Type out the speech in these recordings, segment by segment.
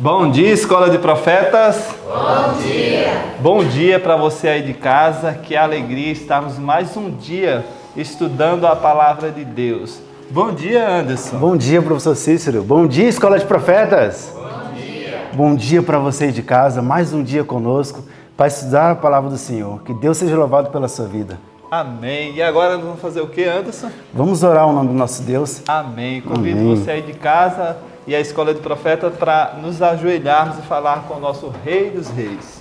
Bom dia, Escola de Profetas. Bom dia. Bom dia para você aí de casa. Que alegria estarmos mais um dia estudando a Palavra de Deus. Bom dia, Anderson. Bom dia, professor Cícero. Bom dia, Escola de Profetas. Bom dia. Bom dia para você aí de casa. Mais um dia conosco para estudar a Palavra do Senhor. Que Deus seja louvado pela sua vida. Amém. E agora nós vamos fazer o que, Anderson? Vamos orar ao nome do nosso Deus. Amém. Convido Amém. você aí de casa e a Escola de Profetas para nos ajoelharmos e falar com o nosso Rei dos Reis.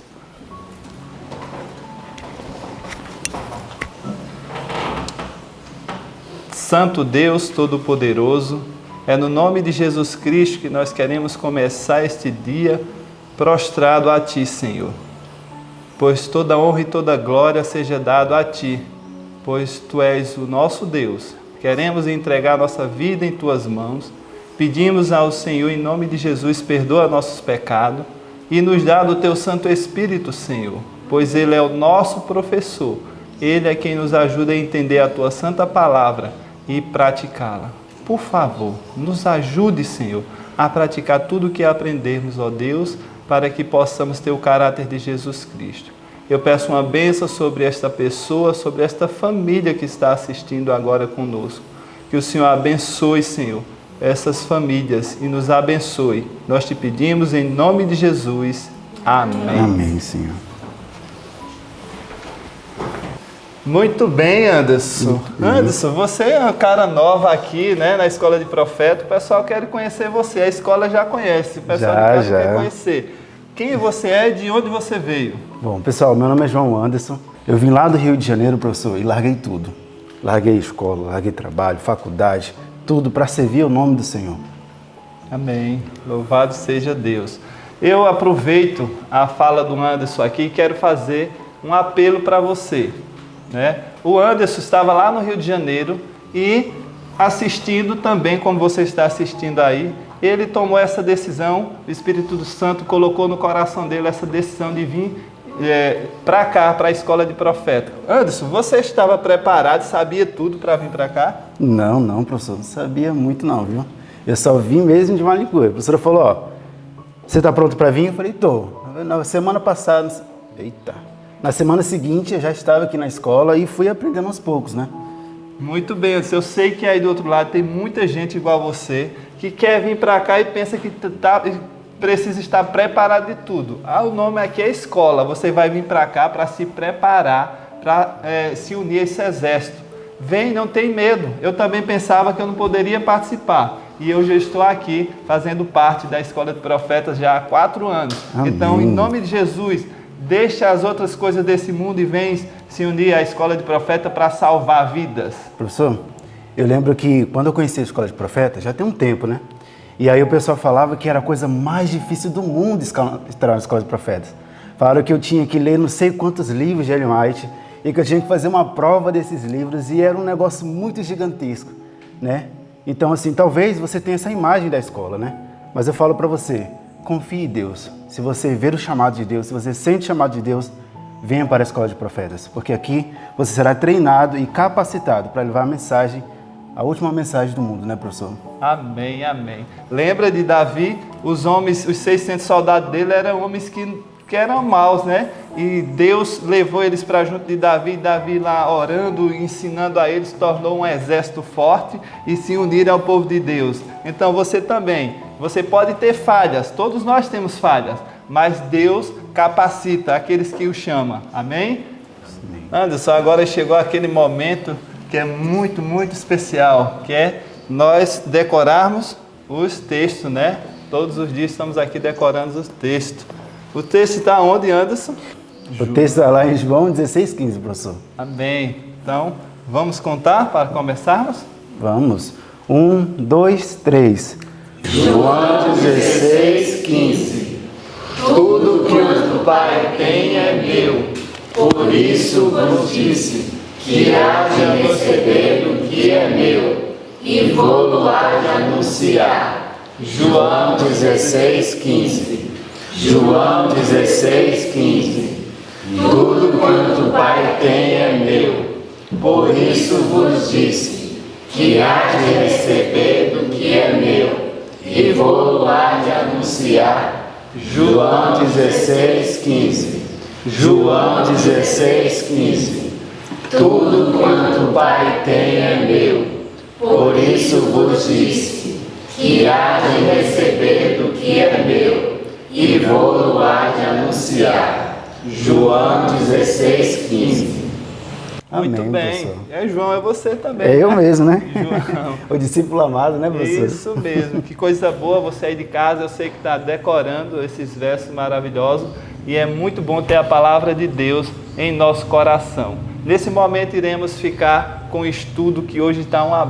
Santo Deus Todo-Poderoso, é no nome de Jesus Cristo que nós queremos começar este dia prostrado a Ti, Senhor. Pois toda honra e toda glória seja dado a Ti, pois Tu és o nosso Deus. Queremos entregar nossa vida em Tuas mãos. Pedimos ao Senhor, em nome de Jesus, perdoa nossos pecados e nos dá do Teu Santo Espírito, Senhor, pois Ele é o nosso professor. Ele é quem nos ajuda a entender a Tua Santa Palavra e praticá-la. Por favor, nos ajude, Senhor, a praticar tudo o que aprendemos, ó Deus, para que possamos ter o caráter de Jesus Cristo. Eu peço uma bênção sobre esta pessoa, sobre esta família que está assistindo agora conosco. Que o Senhor abençoe, Senhor, essas famílias e nos abençoe. Nós te pedimos em nome de Jesus. Amém. Amém, Senhor. Muito bem, Anderson. Anderson, você é uma cara nova aqui, né, na Escola de Profeta. O pessoal quer conhecer você. A escola já conhece. O pessoal quer conhecer. Quem você é e de onde você veio? Bom, pessoal, meu nome é João Anderson. Eu vim lá do Rio de Janeiro, professor, e larguei tudo. Larguei escola, larguei trabalho, faculdade, tudo para servir o nome do Senhor. Amém. Louvado seja Deus. Eu aproveito a fala do Anderson aqui e quero fazer um apelo para você, né? O Anderson estava lá no Rio de Janeiro e assistindo também, como você está assistindo aí, ele tomou essa decisão, o Espírito Santo colocou no coração dele essa decisão de vir para cá, para a Escola de Profeta. Anderson, você estava preparado, sabia tudo para vir para cá? Não, professor, não sabia muito não, viu? Eu só vim mesmo de Malicuia. A professora falou, ó, você está pronto para vir? Eu falei, tô. Na semana passada, na semana seguinte eu já estava aqui na escola e fui aprendendo aos poucos, né? Muito bem, Anderson. Eu sei que aí do outro lado tem muita gente igual a você que quer vir para cá e pensa que precisa estar preparado de tudo. O nome aqui é escola. Você vai vir para cá para se preparar, para se unir a esse exército. Vem, não tem medo. Eu também pensava que eu não poderia participar. E eu já estou aqui fazendo parte da Escola de Profetas já há 4 anos. Amém. Então, em nome de Jesus, deixa as outras coisas desse mundo e vem se unir à Escola de Profeta para salvar vidas. Professor, eu lembro que quando eu conheci a Escola de Profeta, já tem um tempo, né? E aí o pessoal falava que era a coisa mais difícil do mundo estar na Escola de Profetas. Falaram que eu tinha que ler não sei quantos livros de Ellen White e que eu tinha que fazer uma prova desses livros e era um negócio muito gigantesco, né? Então, assim, talvez você tenha essa imagem da escola, né? Mas eu falo para você, confie em Deus. Se você ver o chamado de Deus, se você sente o chamado de Deus, venha para a Escola de Profetas, porque aqui você será treinado e capacitado para levar a mensagem, a última mensagem do mundo, né, professor? Amém, amém. Lembra de Davi? Os homens, os 600 soldados dele eram homens que eram maus, né? E Deus levou eles para junto de Davi, Davi lá orando, ensinando a eles, tornou um exército forte e se uniram ao povo de Deus. Então você também, você pode ter falhas, todos nós temos falhas, mas Deus capacita aqueles que o chamam. Amém? Sim. Anderson, agora chegou aquele momento que é muito, muito especial, que é nós decorarmos os textos, né? Todos os dias estamos aqui decorando os textos. O texto está onde, Anderson? O texto está lá em João 16,15, professor. Amém. Então, vamos contar para começarmos? Vamos. 1, 2, 3. João 16,15. Tudo que o Pai tem é meu. Por isso vos disse que há de receber o que é meu e vou-lo há de anunciar. João 16,15. João 16,15. Tudo quanto o Pai tem é meu. Por isso vos disse que há de receber do que é meu e vou há de anunciar. João 16:15. João 16:15. Tudo quanto o Pai tem é meu, por isso vos disse, que há de receber do que é meu, e vou-lo há de anunciar. João 16:15. Muito Amém, bem. professor. João, é você também. É eu mesmo, né? João. O discípulo amado, né, professor? Isso mesmo. Que coisa boa você aí de casa. Eu sei que está decorando esses versos maravilhosos. E é muito bom ter a palavra de Deus em nosso coração. Nesse momento iremos ficar com o estudo que hoje está uma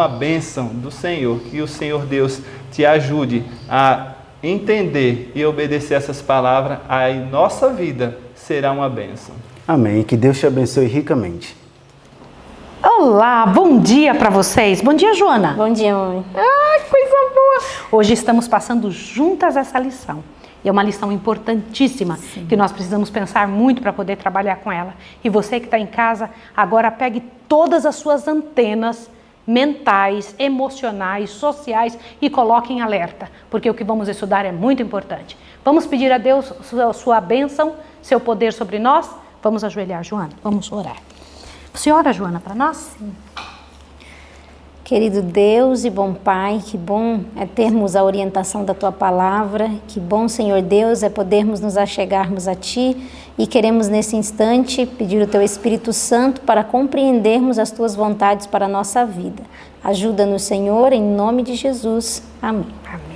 bênção do Senhor. Que o Senhor Deus te ajude a entender e obedecer essas palavras. A nossa vida será uma bênção. Amém. Que Deus te abençoe ricamente. Olá, bom dia para vocês. Bom dia, Joana. Bom dia, mãe. Ai, coisa boa. Hoje estamos passando juntas essa lição. E é uma lição importantíssima. Sim. Que nós precisamos pensar muito para poder trabalhar com ela. E você que está em casa, agora pegue todas as suas antenas mentais, emocionais, sociais e coloque em alerta, porque o que vamos estudar é muito importante. Vamos pedir a Deus sua bênção, seu poder sobre nós. Vamos ajoelhar, Joana, vamos orar. Você ora, Joana, para nós? Sim. Querido Deus e bom Pai, que bom é termos a orientação da Tua Palavra, que bom, Senhor Deus, é podermos nos achegarmos a Ti e queremos nesse instante pedir o Teu Espírito Santo para compreendermos as Tuas vontades para a nossa vida. Ajuda-nos, Senhor, em nome de Jesus. Amém. Amém.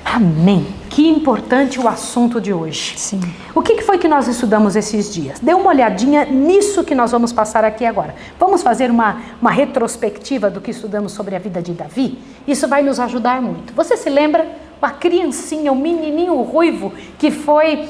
Amém. Que importante o assunto de hoje. Sim. O que foi que nós estudamos esses dias? Dê uma olhadinha nisso que nós vamos passar aqui agora. Vamos fazer uma retrospectiva do que estudamos sobre a vida de Davi? Isso vai nos ajudar muito. Você se lembra? A criancinha, o menininho ruivo que foi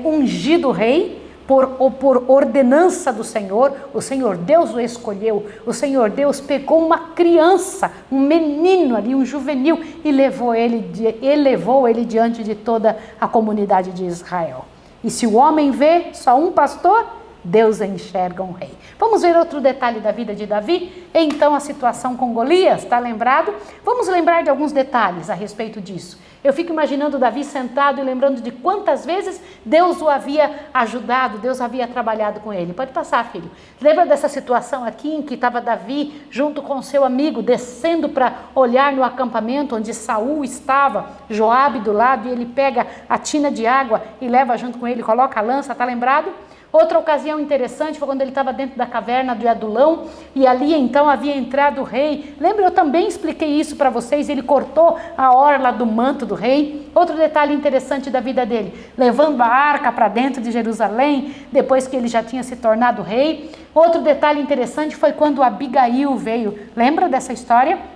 ungido rei por ordenança do Senhor. O Senhor Deus o escolheu. O Senhor Deus pegou uma criança, um menino ali, um juvenil, e elevou ele diante de toda a comunidade de Israel. E se o homem vê só um pastor, Deus enxerga um rei. Vamos ver outro detalhe da vida de Davi? Então a situação com Golias, está lembrado? Vamos lembrar de alguns detalhes a respeito disso. Eu fico imaginando Davi sentado e lembrando de quantas vezes Deus o havia ajudado, Deus havia trabalhado com ele. Pode passar, filho. Lembra dessa situação aqui em que estava Davi junto com seu amigo, descendo para olhar no acampamento onde Saul estava, Joabe do lado, e ele pega a tina de água e leva junto com ele, coloca a lança, está lembrado? Outra ocasião interessante foi quando ele estava dentro da caverna de Adulão e ali então havia entrado o rei. Lembra, eu também expliquei isso para vocês, ele cortou a orla do manto do rei. Outro detalhe interessante da vida dele, levando a arca para dentro de Jerusalém, depois que ele já tinha se tornado rei. Outro detalhe interessante foi quando Abigail veio. Lembra dessa história?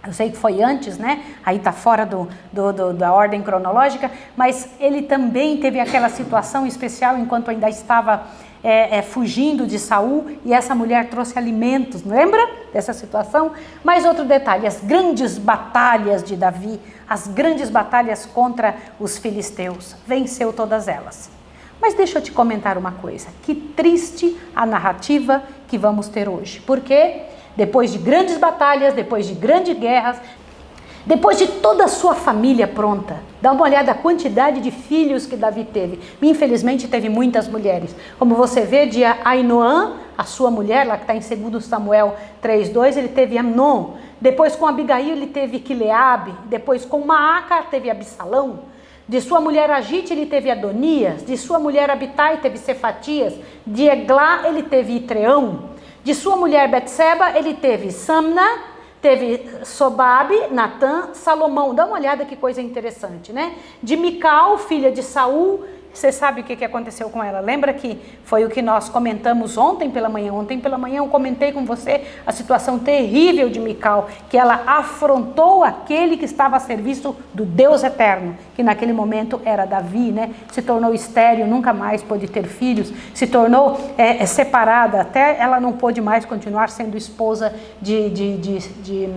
Eu sei que foi antes, né? Aí está fora da ordem cronológica, mas ele também teve aquela situação especial enquanto ainda estava fugindo de Saul, e essa mulher trouxe alimentos, lembra dessa situação? Mais outro detalhe, as grandes batalhas de Davi, as grandes batalhas contra os filisteus, venceu todas elas. Mas deixa eu te comentar uma coisa, que triste a narrativa que vamos ter hoje, porque depois de grandes batalhas, depois de grandes guerras, depois de toda a sua família pronta, dá uma olhada a quantidade de filhos que Davi teve. Infelizmente teve muitas mulheres. Como você vê de Ainoã, a sua mulher, lá que está em 2 Samuel 3:2, ele teve Amnon. Depois com Abigail ele teve Quileabe. Depois com Maaca teve Absalão. De sua mulher Agite ele teve Adonias. De sua mulher Abitai teve Cefatias. De Eglá ele teve Itreão. De sua mulher Betseba, ele teve Samna, teve Sobabe, Natã, Salomão. Dá uma olhada que coisa interessante, né? De Mical, filha de Saul, você sabe o que aconteceu com ela? Lembra que foi o que nós comentamos ontem pela manhã? Ontem pela manhã eu comentei com você a situação terrível de Mical, que ela afrontou aquele que estava a serviço do Deus eterno, que naquele momento era Davi, né? Se tornou estéril, nunca mais pôde ter filhos, se tornou separada, até ela não pôde mais continuar sendo esposa de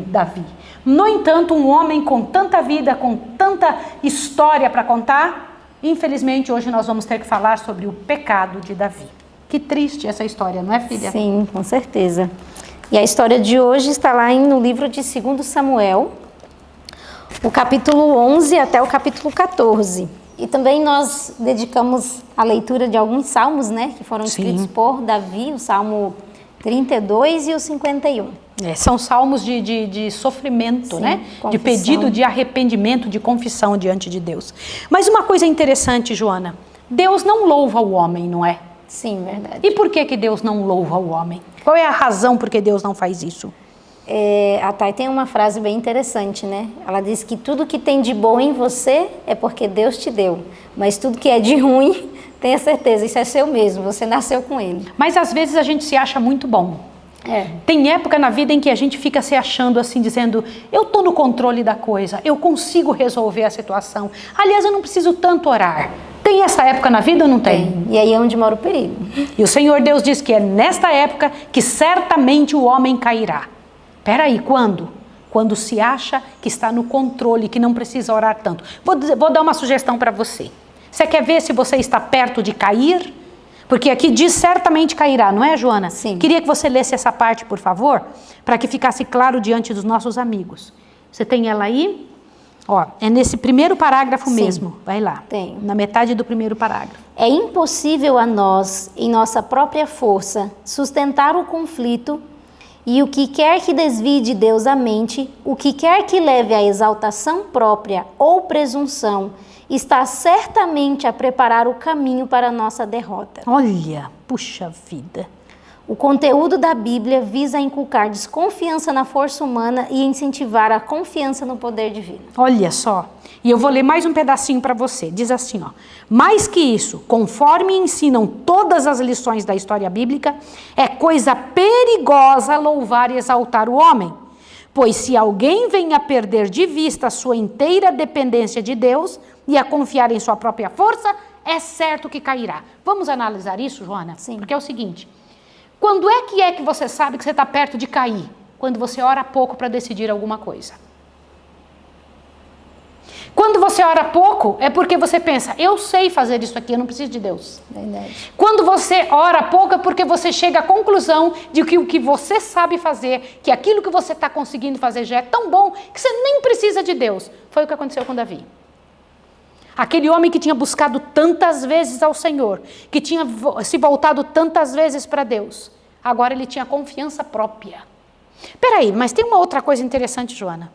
Davi. No entanto, um homem com tanta vida, com tanta história para contar, infelizmente hoje nós vamos ter que falar sobre o pecado de Davi. Que triste essa história, não é, filha? Sim, com certeza. E a história de hoje está lá no livro de 2 Samuel, o capítulo 11 até o capítulo 14. E também nós dedicamos a leitura de alguns salmos, né, que foram escritos por Davi, o Salmo 32 e o 51. São salmos de sofrimento, Sim, né? confissão. De pedido de arrependimento, de confissão diante de Deus. Mas uma coisa interessante, Joana, Deus não louva o homem, não é? Sim, verdade. E por que Deus não louva o homem? Qual é a razão por que Deus não faz isso? A Thay tem uma frase bem interessante, né? Ela diz que tudo que tem de bom em você é porque Deus te deu, mas tudo que é de ruim, tenha certeza, isso é seu mesmo, você nasceu com ele. Mas às vezes a gente se acha muito bom. Tem época na vida em que a gente fica se achando assim, dizendo, eu estou no controle da coisa, eu consigo resolver a situação. Aliás, eu não preciso tanto orar. Tem essa época na vida ou não tem? E aí é onde mora o perigo. E o Senhor Deus diz que é nesta época que certamente o homem cairá. Peraí, quando? Quando se acha que está no controle, que não precisa orar tanto. Vou dar uma sugestão para você. Você quer ver se você está perto de cair? Porque aqui diz certamente cairá, não é, Joana? Sim. Queria que você lesse essa parte, por favor, para que ficasse claro diante dos nossos amigos. Você tem ela aí? Ó, é nesse primeiro parágrafo mesmo. Vai lá. Tenho. Na metade do primeiro parágrafo. É impossível a nós, em nossa própria força, sustentar o conflito, e o que quer que desvie de Deus a mente, o que quer que leve à exaltação própria ou presunção, está certamente a preparar o caminho para a nossa derrota. Olha, puxa vida. O conteúdo da Bíblia visa inculcar desconfiança na força humana e incentivar a confiança no poder divino. Olha só, e eu vou ler mais um pedacinho para você. Diz assim, ó: mais que isso, conforme ensinam todas as lições da história bíblica, é coisa perigosa louvar e exaltar o homem. Pois se alguém vem a perder de vista a sua inteira dependência de Deus e a confiar em sua própria força, é certo que cairá. Vamos analisar isso, Joana? Sim. Porque é o seguinte, quando é que você sabe que você está perto de cair? Quando você ora pouco para decidir alguma coisa. Quando você ora pouco, é porque você pensa, eu sei fazer isso aqui, eu não preciso de Deus. Verdade. Quando você ora pouco, é porque você chega à conclusão de que o que você sabe fazer, que aquilo que você está conseguindo fazer já é tão bom, que você nem precisa de Deus. Foi o que aconteceu com Davi. Aquele homem que tinha buscado tantas vezes ao Senhor, que tinha se voltado tantas vezes para Deus, agora ele tinha confiança própria. Peraí, mas tem uma outra coisa interessante, Joana.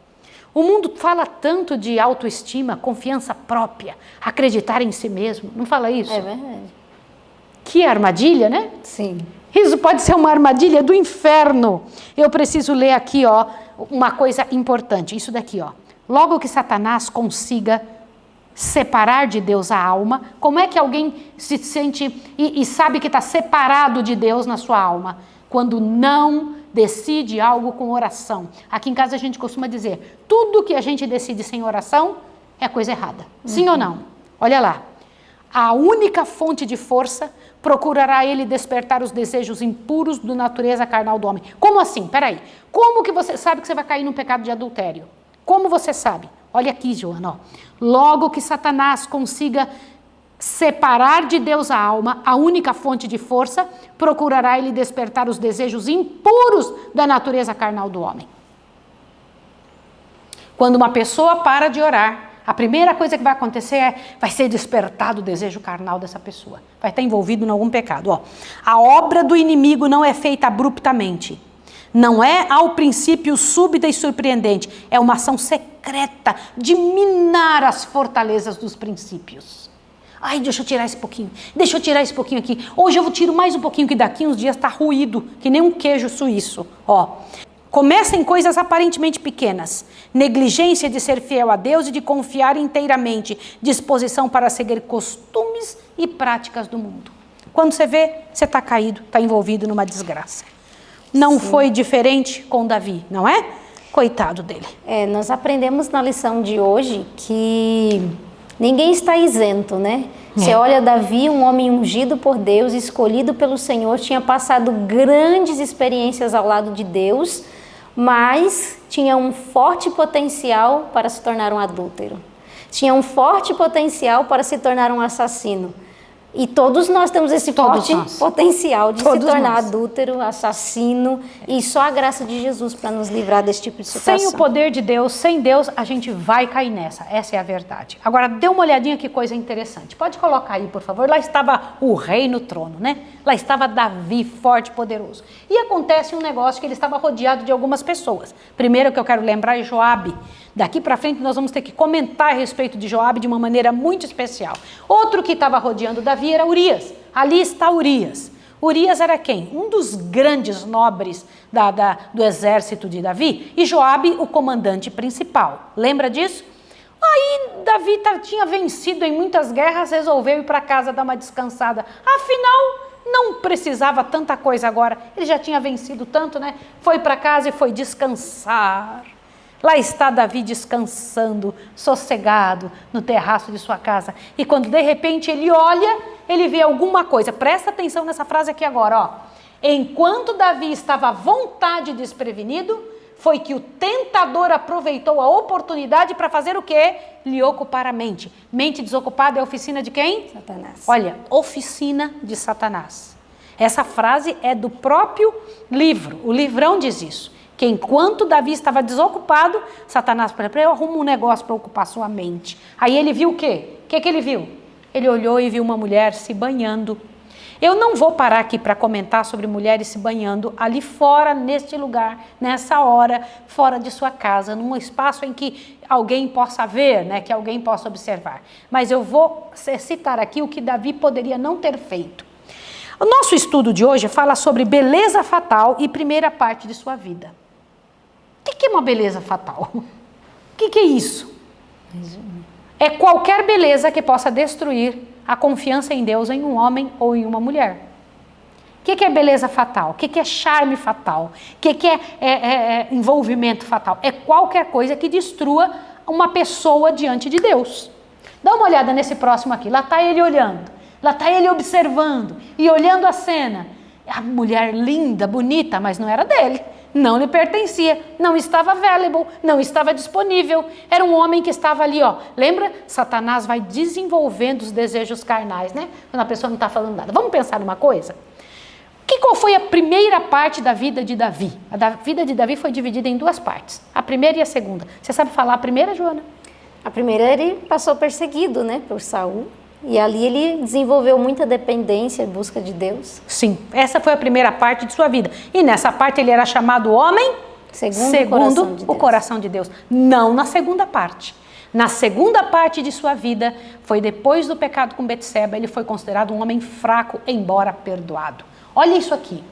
O mundo fala tanto de autoestima, confiança própria, acreditar em si mesmo. Não fala isso? É verdade. Que armadilha, né? Sim. Isso pode ser uma armadilha do inferno. Eu preciso ler aqui, ó, uma coisa importante. Isso daqui, ó. Logo que Satanás consiga separar de Deus a alma, como é que alguém se sente e sabe que está separado de Deus na sua alma? Quando não decide algo com oração. Aqui em casa a gente costuma dizer, tudo que a gente decide sem oração é coisa errada. Sim ou não? Olha lá. A única fonte de força procurará ele despertar os desejos impuros da natureza carnal do homem. Como assim? Peraí. Como que você sabe que você vai cair num pecado de adultério? Como você sabe? Olha aqui, Joana. Ó. Logo que Satanás consiga separar de Deus a alma, a única fonte de força, procurará ele despertar os desejos impuros da natureza carnal do homem. Quando uma pessoa para de orar, a primeira coisa que vai acontecer vai ser despertado o desejo carnal dessa pessoa. Vai estar envolvido em algum pecado. Ó, a obra do inimigo não é feita abruptamente. Não é ao princípio súbita e surpreendente. É uma ação secreta de minar as fortalezas dos princípios. Ai, deixa eu tirar esse pouquinho. Deixa eu tirar esse pouquinho aqui. Hoje eu tiro mais um pouquinho, que daqui uns dias está ruído, que nem um queijo suíço. Ó. Começa em coisas aparentemente pequenas. Negligência de ser fiel a Deus e de confiar inteiramente. Disposição para seguir costumes e práticas do mundo. Quando você vê, você está caído, está envolvido numa desgraça. Não foi diferente com Davi, não é? Coitado dele. Nós aprendemos na lição de hoje que ninguém está isento, né? Você olha Davi, um homem ungido por Deus, escolhido pelo Senhor, tinha passado grandes experiências ao lado de Deus, mas tinha um forte potencial para se tornar um adúltero. Tinha um forte potencial para se tornar um assassino. E todos nós temos esse Todos forte nós. potencial de Todos se tornar nós. adúltero, assassino, e só a graça de Jesus para nos livrar desse tipo de situação. Sem o poder de Deus, sem Deus, a gente vai cair nessa. Essa é a verdade. Agora, dê uma olhadinha que coisa interessante. Pode colocar aí, por favor. Lá estava o rei no trono, né? Lá estava Davi, forte e poderoso. E acontece um negócio que ele estava rodeado de algumas pessoas. Primeiro que eu quero lembrar é Joabe. Daqui para frente nós vamos ter que comentar a respeito de Joabe de uma maneira muito especial. Outro que estava rodeando Davi era Urias. Ali está Urias. Urias era quem? Um dos grandes nobres do exército de Davi. E Joabe, o comandante principal. Lembra disso? Aí Davi tinha vencido em muitas guerras, resolveu ir para casa dar uma descansada. Afinal, não precisava tanta coisa agora. Ele já tinha vencido tanto, né? Foi para casa e foi descansar. Lá está Davi descansando, sossegado, no terraço de sua casa. E quando de repente ele olha, ele vê alguma coisa. Presta atenção nessa frase aqui agora, ó. Enquanto Davi estava à vontade desprevenido, foi que o tentador aproveitou a oportunidade para fazer o quê? Lhe ocupar a mente. Mente desocupada é a oficina de quem? Satanás. Olha, oficina de Satanás. Essa frase é do próprio livro. O livrão diz isso. Que enquanto Davi estava desocupado, Satanás falou, eu arrumo um negócio para ocupar sua mente. Aí ele viu o quê? O que ele viu? Ele olhou e viu uma mulher se banhando. Eu não vou parar aqui para comentar sobre mulheres se banhando ali fora, neste lugar, nessa hora, fora de sua casa, num espaço em que alguém possa ver, né, que alguém possa observar. Mas eu vou citar aqui o que Davi poderia não ter feito. O nosso estudo de hoje fala sobre beleza fatal e primeira parte de sua vida. O que é uma beleza fatal? O que é isso? É qualquer beleza que possa destruir a confiança em Deus em um homem ou em uma mulher. O que é beleza fatal? O que é charme fatal? O que é envolvimento fatal? É qualquer coisa que destrua uma pessoa diante de Deus. Dá uma olhada nesse próximo aqui. Lá está ele olhando. Lá está ele observando e olhando a cena. A mulher linda, bonita, mas não era dele. Não lhe pertencia, não estava available, não estava disponível. Era um homem que estava ali, ó. Lembra? Satanás vai desenvolvendo os desejos carnais, né? Quando a pessoa não está falando nada. Vamos pensar numa coisa? Qual foi a primeira parte da vida de Davi? A vida de Davi foi dividida em duas partes. A primeira e a segunda. Você sabe falar a primeira, Joana? A primeira ele passou perseguido, né, por Saul. E ali ele desenvolveu muita dependência em busca de Deus. Sim, essa foi a primeira parte de sua vida. E nessa parte ele era chamado homem segundo o coração de Deus. Não na segunda parte. Na segunda parte de sua vida, foi depois do pecado com Betseba, ele foi considerado um homem fraco, embora perdoado. Olha isso aqui.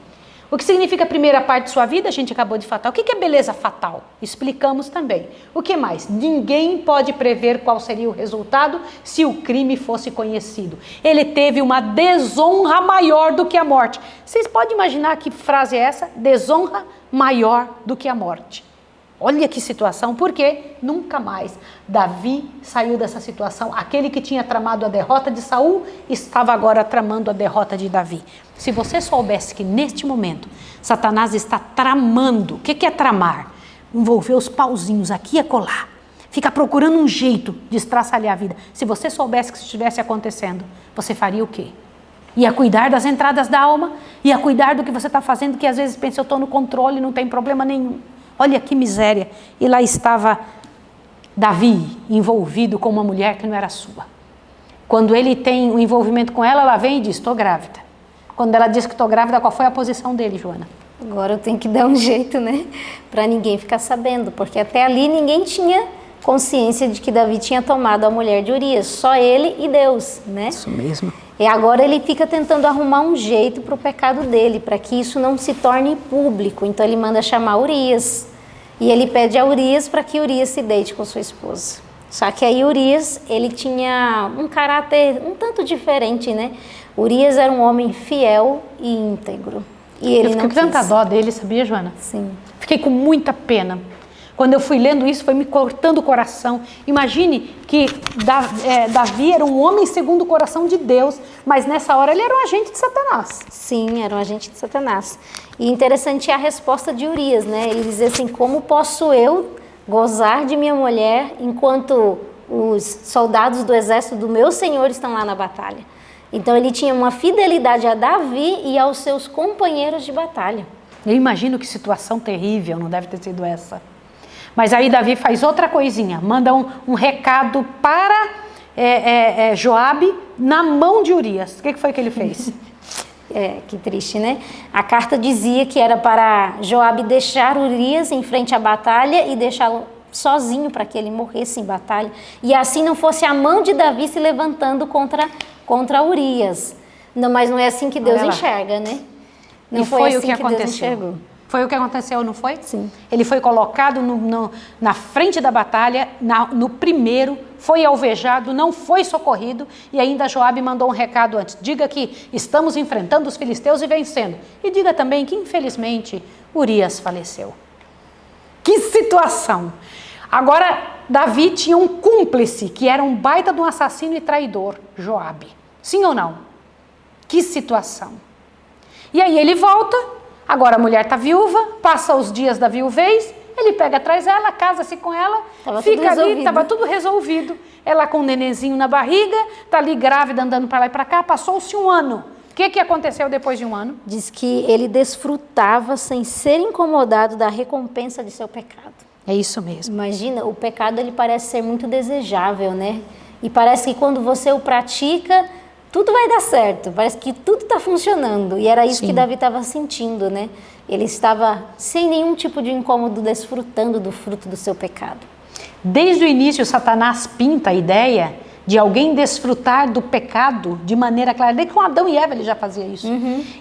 O que significa a primeira parte de sua vida? A gente acabou de falar. O que é beleza fatal? Explicamos também. O que mais? Ninguém pode prever qual seria o resultado se o crime fosse conhecido. Ele teve uma desonra maior do que a morte. Vocês podem imaginar que frase é essa? Desonra maior do que a morte. Olha que situação, porque nunca mais Davi saiu dessa situação. Aquele que tinha tramado a derrota de Saul estava agora tramando a derrota de Davi. Se você soubesse que neste momento Satanás está tramando, o que é tramar? Envolver os pauzinhos aqui e acolá. Fica procurando um jeito de estraçalhar a vida. Se você soubesse que isso estivesse acontecendo, você faria o quê? Ia cuidar das entradas da alma? Ia cuidar do que você está fazendo, que às vezes pensa, eu estou no controle, não tem problema nenhum. Olha que miséria. E lá estava Davi envolvido com uma mulher que não era sua. Quando ele tem um envolvimento com ela, ela vem e diz, estou grávida. Quando ela diz que estou grávida, qual foi a posição dele, Joana? Agora eu tenho que dar um jeito, né? Para ninguém ficar sabendo, porque até ali ninguém tinha consciência de que Davi tinha tomado a mulher de Urias. Só ele e Deus, né? Isso mesmo. E agora ele fica tentando arrumar um jeito para o pecado dele, para que isso não se torne público. Então ele manda chamar Urias. E ele pede a Urias para que Urias se deite com sua esposa. Só que aí Urias, ele tinha um caráter um tanto diferente, né? Urias era um homem fiel e íntegro. E ele eu fiquei com tanta dó dele, sabia, Joana? Sim. Fiquei com muita pena. Quando eu fui lendo isso, foi me cortando o coração. Imagine que Davi era um homem segundo o coração de Deus, mas nessa hora ele era um agente de Satanás. Sim, era um agente de Satanás. E interessante é a resposta de Urias, né? Ele diz assim, como posso eu gozar de minha mulher enquanto os soldados do exército do meu Senhor estão lá na batalha? Então ele tinha uma fidelidade a Davi e aos seus companheiros de batalha. Eu imagino que situação terrível, não deve ter sido essa. Mas aí Davi faz outra coisinha, manda um recado para Joabe na mão de Urias. O que foi que ele fez? Que triste, né? A carta dizia que era para Joabe deixar Urias em frente à batalha e deixá-lo sozinho para que ele morresse em batalha. E assim não fosse a mão de Davi se levantando contra Urias. Não, mas não é assim que Deus enxerga, né? Não e foi assim o que aconteceu. Deus enxergou. Foi o que aconteceu, não foi? Sim. Ele foi colocado na frente da batalha, no primeiro, foi alvejado, não foi socorrido, e ainda Joabe mandou um recado antes. Diga que estamos enfrentando os filisteus e vencendo. E diga também que, infelizmente, Urias faleceu. Que situação! Agora, Davi tinha um cúmplice, que era um baita de um assassino e traidor, Joabe. Sim ou não? Que situação! E aí ele volta. Agora a mulher está viúva, passa os dias da viuvez, ele pega atrás dela, casa-se com ela, fica ali, estava tudo resolvido. Ela com um nenenzinho na barriga, está ali grávida, andando para lá e para cá, passou-se um ano. O que aconteceu depois de um ano? Diz que ele desfrutava sem ser incomodado da recompensa de seu pecado. É isso mesmo. Imagina, o pecado ele parece ser muito desejável, né? E parece que quando você o pratica, tudo vai dar certo, parece que tudo está funcionando. E era isso que Davi estava sentindo, né? Ele estava sem nenhum tipo de incômodo, desfrutando do fruto do seu pecado. Desde o início, Satanás pinta a ideia de alguém desfrutar do pecado de maneira clara. Desde com Adão e Eva ele já fazia isso.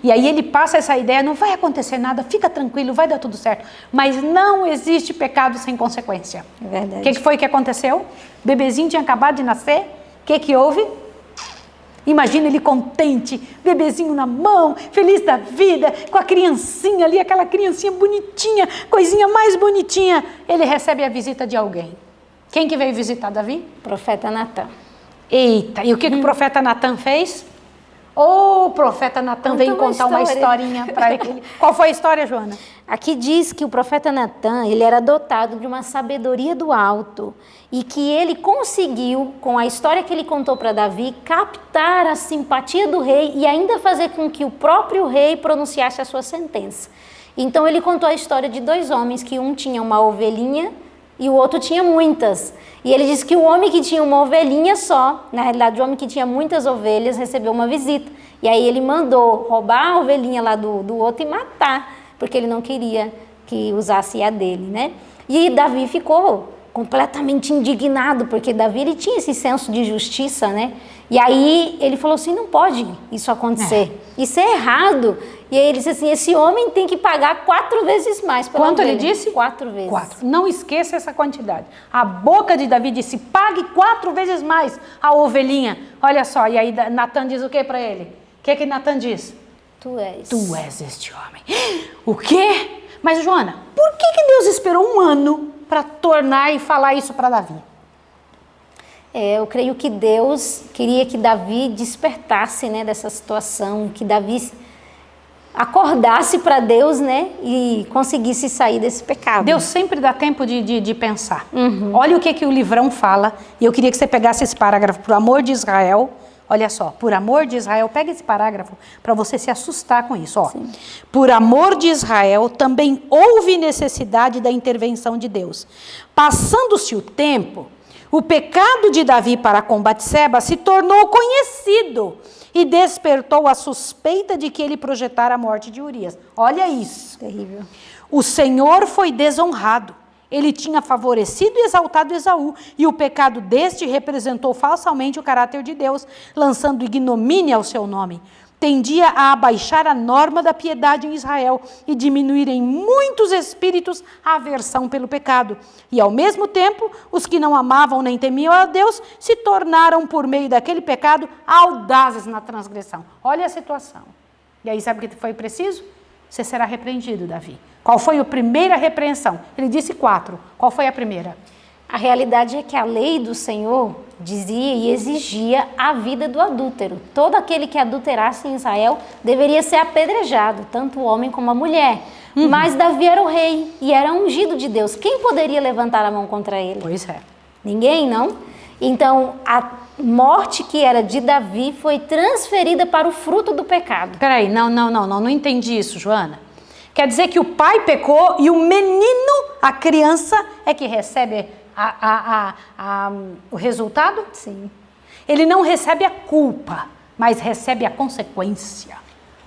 E aí ele passa essa ideia, não vai acontecer nada, fica tranquilo, vai dar tudo certo. Mas não existe pecado sem consequência. É verdade. O que foi que aconteceu? O bebezinho tinha acabado de nascer, o que houve? Imagina ele contente, bebezinho na mão, feliz da vida, com a criancinha ali, aquela criancinha bonitinha, coisinha mais bonitinha. Ele recebe a visita de alguém. Quem que veio visitar Davi? Profeta Natan. Eita, e o que o profeta Natan fez? O profeta Natan veio contar uma historinha para ele. Qual foi a história, Joana? Aqui diz que o profeta Natan, ele era dotado de uma sabedoria do alto e que ele conseguiu, com a história que ele contou para Davi, captar a simpatia do rei e ainda fazer com que o próprio rei pronunciasse a sua sentença. Então ele contou a história de dois homens, que um tinha uma ovelhinha e o outro tinha muitas. E ele disse que o homem que tinha uma ovelhinha só, na realidade o homem que tinha muitas ovelhas, recebeu uma visita. E aí ele mandou roubar a ovelhinha lá do outro e matar, porque ele não queria que usasse a dele, né? E Davi ficou completamente indignado, porque Davi ele tinha esse senso de justiça, né? E aí ele falou assim, não pode isso acontecer, isso é errado. E aí ele disse assim, esse homem tem que pagar 4 vezes mais pela Quanto ovelha. ele disse? 4 vezes. 4. Não esqueça essa quantidade. A boca de Davi disse, pague 4 vezes mais a ovelhinha. Olha só, e aí Natan diz o que para ele? O que Natan diz? Tu és. Tu és este homem. O quê? Mas Joana, por que Deus esperou um ano para tornar e falar isso para Davi? Eu creio que Deus queria que Davi despertasse, né, dessa situação, que Davi acordasse para Deus, né, e conseguisse sair desse pecado. Deus sempre dá tempo de pensar. Olha o que o livrão fala, e eu queria que você pegasse esse parágrafo, por amor de Israel. Olha só, por amor de Israel, pega esse parágrafo para você se assustar com isso. Ó. Por amor de Israel, também houve necessidade da intervenção de Deus. Passando-se o tempo, o pecado de Davi para com Batseba se tornou conhecido e despertou a suspeita de que ele projetara a morte de Urias. Olha isso. Terrível. O Senhor foi desonrado. Ele tinha favorecido e exaltado Esaú, e o pecado deste representou falsamente o caráter de Deus, lançando ignomínia ao seu nome. Tendia a abaixar a norma da piedade em Israel e diminuir em muitos espíritos a aversão pelo pecado. E, ao mesmo tempo, os que não amavam nem temiam a Deus se tornaram, por meio daquele pecado, audazes na transgressão. Olha a situação. E aí, sabe o que foi preciso? Você será repreendido, Davi. Qual foi a primeira repreensão? Ele disse 4. Qual foi a primeira? A realidade é que a lei do Senhor dizia e exigia a vida do adúltero. Todo aquele que adulterasse em Israel deveria ser apedrejado, tanto o homem como a mulher. Mas Davi era o rei e era ungido de Deus. Quem poderia levantar a mão contra ele? Pois é. Ninguém, não? Então, morte que era de Davi foi transferida para o fruto do pecado. Peraí, não entendi isso, Joana. Quer dizer que o pai pecou e o menino, a criança, é que recebe o resultado? Sim. Ele não recebe a culpa, mas recebe a consequência.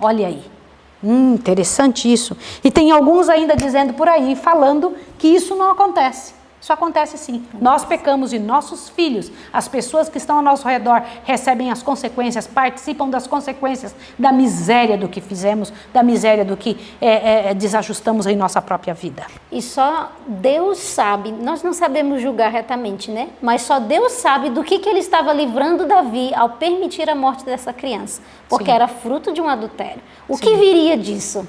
Olha aí. Interessante isso. E tem alguns ainda dizendo por aí, falando que isso não acontece. Isso acontece sim. Nós pecamos e nossos filhos, as pessoas que estão ao nosso redor, recebem as consequências, participam das consequências da miséria do que fizemos, da miséria do que desajustamos em nossa própria vida. E só Deus sabe, nós não sabemos julgar retamente, né? Mas só Deus sabe do que ele estava livrando Davi ao permitir a morte dessa criança. Porque era fruto de um adultério. O que viria disso?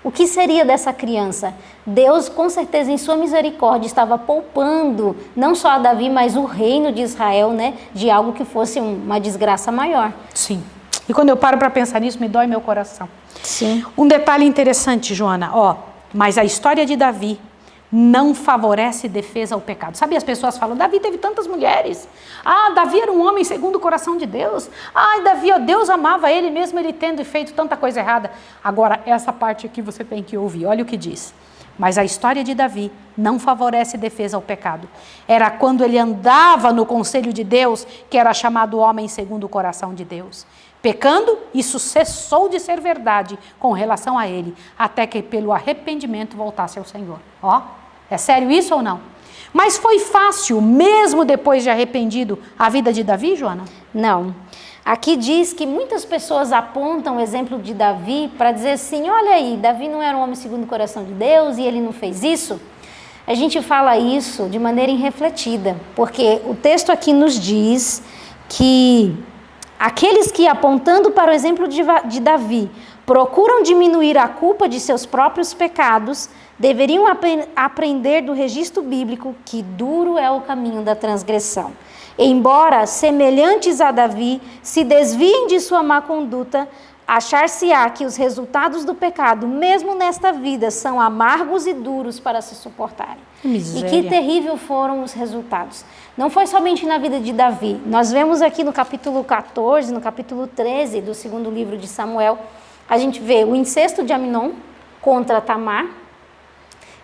O que seria dessa criança? Deus, com certeza, em sua misericórdia, estava poupando não só a Davi, mas o reino de Israel, né, de algo que fosse uma desgraça maior. Sim. E quando eu paro para pensar nisso, me dói meu coração. Sim. Um detalhe interessante, Joana, mas a história de Davi não favorece defesa ao pecado. Sabe, as pessoas falam, Davi teve tantas mulheres. Davi era um homem segundo o coração de Deus. Davi, Deus amava ele mesmo ele tendo feito tanta coisa errada. Agora, essa parte aqui você tem que ouvir. Olha o que diz. Mas a história de Davi não favorece defesa ao pecado. Era quando ele andava no conselho de Deus, que era chamado homem segundo o coração de Deus. Pecando, isso cessou de ser verdade com relação a ele, até que pelo arrependimento voltasse ao Senhor. É sério isso ou não? Mas foi fácil, mesmo depois de arrependido, a vida de Davi, Joana? Não. Aqui diz que muitas pessoas apontam o exemplo de Davi para dizer assim, olha aí, Davi não era um homem segundo o coração de Deus e ele não fez isso. A gente fala isso de maneira irrefletida, porque o texto aqui nos diz que aqueles que, apontando para o exemplo de Davi, procuram diminuir a culpa de seus próprios pecados, deveriam aprender do registro bíblico que duro é o caminho da transgressão. Embora semelhantes a Davi se desviem de sua má conduta, achar-se-á que os resultados do pecado, mesmo nesta vida, são amargos e duros para se suportarem. Miséria. E que terrível foram os resultados. Não foi somente na vida de Davi. Nós vemos aqui no capítulo 14, no capítulo 13 do segundo livro de Samuel, a gente vê o incesto de Amnon contra Tamar.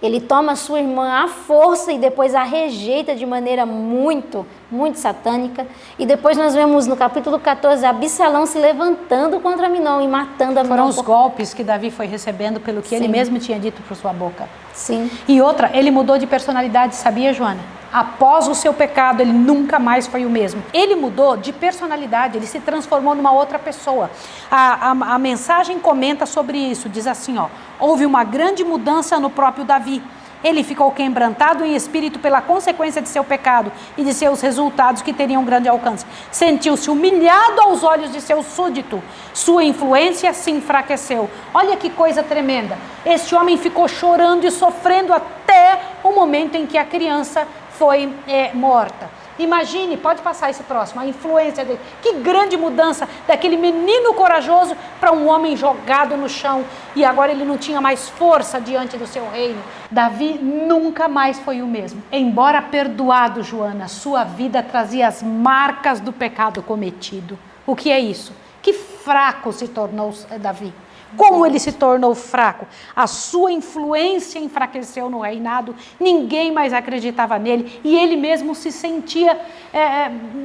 Ele toma sua irmã à força e depois a rejeita de maneira muito satânica. E depois nós vemos no capítulo 14 Absalão se levantando contra Amnon e matando Amnon. Foram os golpes que Davi foi recebendo pelo que ele mesmo tinha dito por sua boca. Sim. E outra, ele mudou de personalidade, sabia, Joana? Após o seu pecado, ele nunca mais foi o mesmo. Ele mudou de personalidade, ele se transformou numa outra pessoa. A mensagem comenta sobre isso, diz assim, houve uma grande mudança no próprio Davi. Ele ficou quebrantado em espírito pela consequência de seu pecado e de seus resultados que teriam grande alcance. Sentiu-se humilhado aos olhos de seu súdito. Sua influência se enfraqueceu. Olha que coisa tremenda. Este homem ficou chorando e sofrendo até o momento em que a criança foi morta. Imagine, pode passar esse próximo, a influência dele. Que grande mudança daquele menino corajoso para um homem jogado no chão. E agora ele não tinha mais força diante do seu reino. Davi nunca mais foi o mesmo. Embora perdoado, Joana, sua vida trazia as marcas do pecado cometido. O que é isso? Que fraco se tornou Davi. Como ele se tornou fraco, a sua influência enfraqueceu no reinado, ninguém mais acreditava nele e ele mesmo se sentia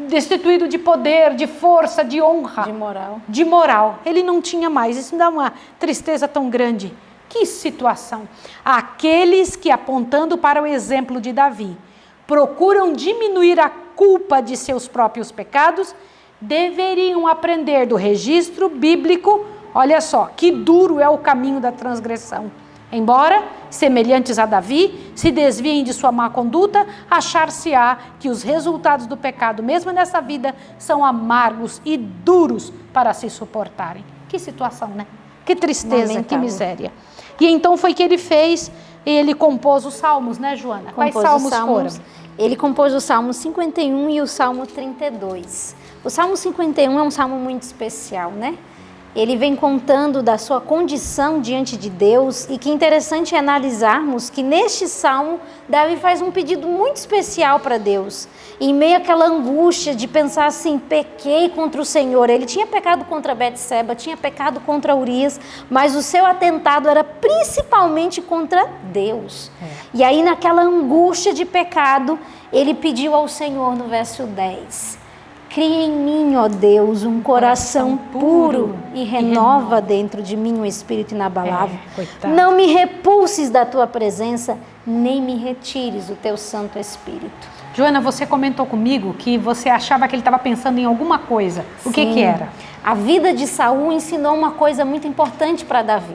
destituído de poder, de força, de honra. De moral. Ele não tinha mais, isso me dá uma tristeza tão grande. Que situação! Aqueles que, apontando para o exemplo de Davi, procuram diminuir a culpa de seus próprios pecados, deveriam aprender do registro bíblico. Olha só, que duro é o caminho da transgressão. Embora, semelhantes a Davi, se desviem de sua má conduta, achar-se-á que os resultados do pecado, mesmo nessa vida, são amargos e duros para se suportarem. Que situação, né? Que tristeza, lamentável. Que miséria. E então foi que ele fez, ele compôs os salmos, né, Joana? Quais salmos foram? Ele compôs o Salmo 51 e o Salmo 32. O Salmo 51 é um salmo muito especial, né? ele vem contando da sua condição diante de Deus, e que interessante é analisarmos que neste salmo, Davi faz um pedido muito especial para Deus. Em meio àquela angústia de pensar assim, pequei contra o Senhor. Ele tinha pecado contra Betseba, tinha pecado contra Urias, mas o seu atentado era principalmente contra Deus. E aí naquela angústia de pecado, ele pediu ao Senhor no verso 10, cria em mim, ó Deus, um coração puro e renova dentro de mim um espírito inabalável. Não me repulses da tua presença, nem me retires o teu Santo Espírito. Joana, você comentou comigo que você achava que ele estava pensando em alguma coisa. O que era? A vida de Saul ensinou uma coisa muito importante para Davi.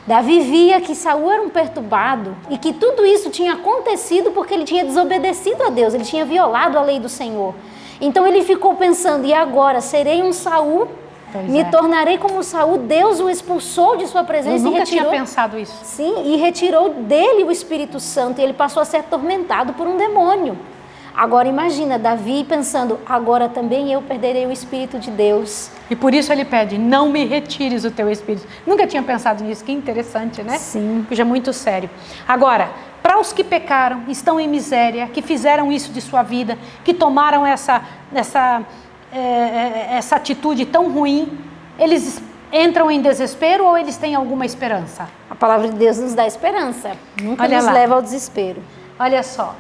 Davi via que Saul era um perturbado e que tudo isso tinha acontecido porque ele tinha desobedecido a Deus, ele tinha violado a lei do Senhor. Então ele ficou pensando, e agora serei um Saul? Me tornarei como Saul. Deus o expulsou de sua presença. Eu nunca tinha pensado isso. Sim, e retirou dele o Espírito Santo, e ele passou a ser atormentado por um demônio. Agora imagina, Davi pensando, agora também eu perderei o Espírito de Deus. E por isso ele pede, não me retires o teu Espírito. Nunca tinha pensado nisso, que interessante, né? Sim. Porque é muito sério. Agora, para os que pecaram, estão em miséria, que fizeram isso de sua vida, que tomaram essa atitude tão ruim, eles entram em desespero ou eles têm alguma esperança? A palavra de Deus nos dá esperança, nunca Olha nos lá. leva ao desespero. Olha só,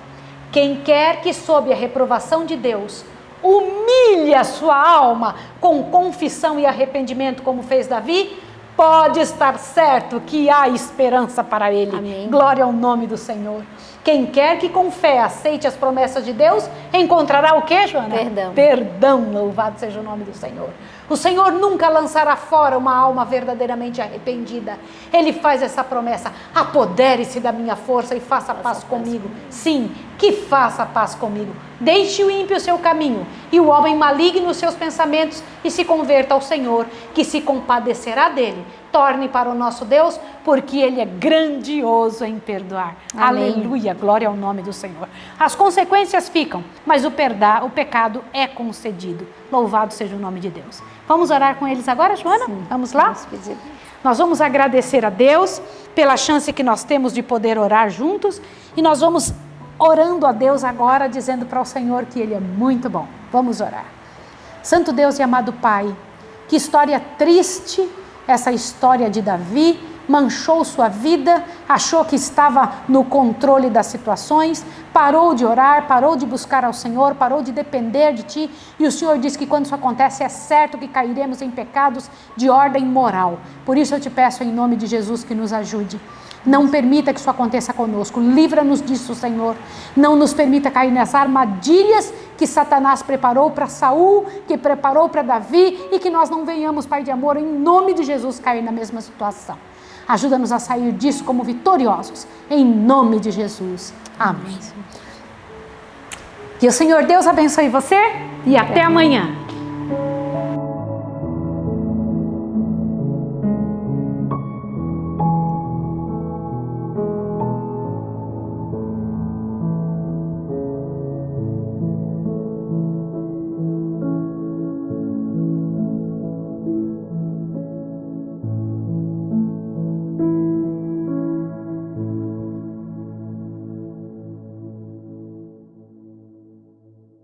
quem quer que sob a reprovação de Deus humilhe a sua alma com confissão e arrependimento, como fez Davi, pode estar certo que há esperança para ele. Amém. Glória ao nome do Senhor. Quem quer que com fé aceite as promessas de Deus, encontrará o quê, Joana? Perdão. Perdão, louvado seja o nome do Senhor. O Senhor nunca lançará fora uma alma verdadeiramente arrependida. Ele faz essa promessa, apodere-se da minha força e faça paz comigo. Sim, que faça paz comigo. Deixe o ímpio o seu caminho e o homem maligno os seus pensamentos e se converta ao Senhor, que se compadecerá dele. Torne para o nosso Deus, porque Ele é grandioso em perdoar. Amém. Aleluia, glória ao nome do Senhor. As consequências ficam, mas o pecado é concedido. Louvado seja o nome de Deus. Vamos orar com eles agora, Joana? Sim, vamos lá? vamos pedir. Nós vamos agradecer a Deus pela chance que nós temos de poder orar juntos, e nós vamos orando a Deus agora, dizendo para o Senhor que Ele é muito bom. Vamos orar. Santo Deus e amado Pai, que história triste essa história de Davi, manchou sua vida, achou que estava no controle das situações, parou de orar, parou de buscar ao Senhor, parou de depender de Ti, e o Senhor diz que quando isso acontece é certo que cairemos em pecados de ordem moral. Por isso eu te peço em nome de Jesus que nos ajude. Não permita que isso aconteça conosco, livra-nos disso, Senhor. Não nos permita cair nas armadilhas que Satanás preparou para Saul, que preparou para Davi, e que nós não venhamos, Pai de amor, em nome de Jesus, cair na mesma situação. Ajuda-nos a sair disso como vitoriosos, em nome de Jesus. Amém. Que o Senhor Deus abençoe você e até amanhã.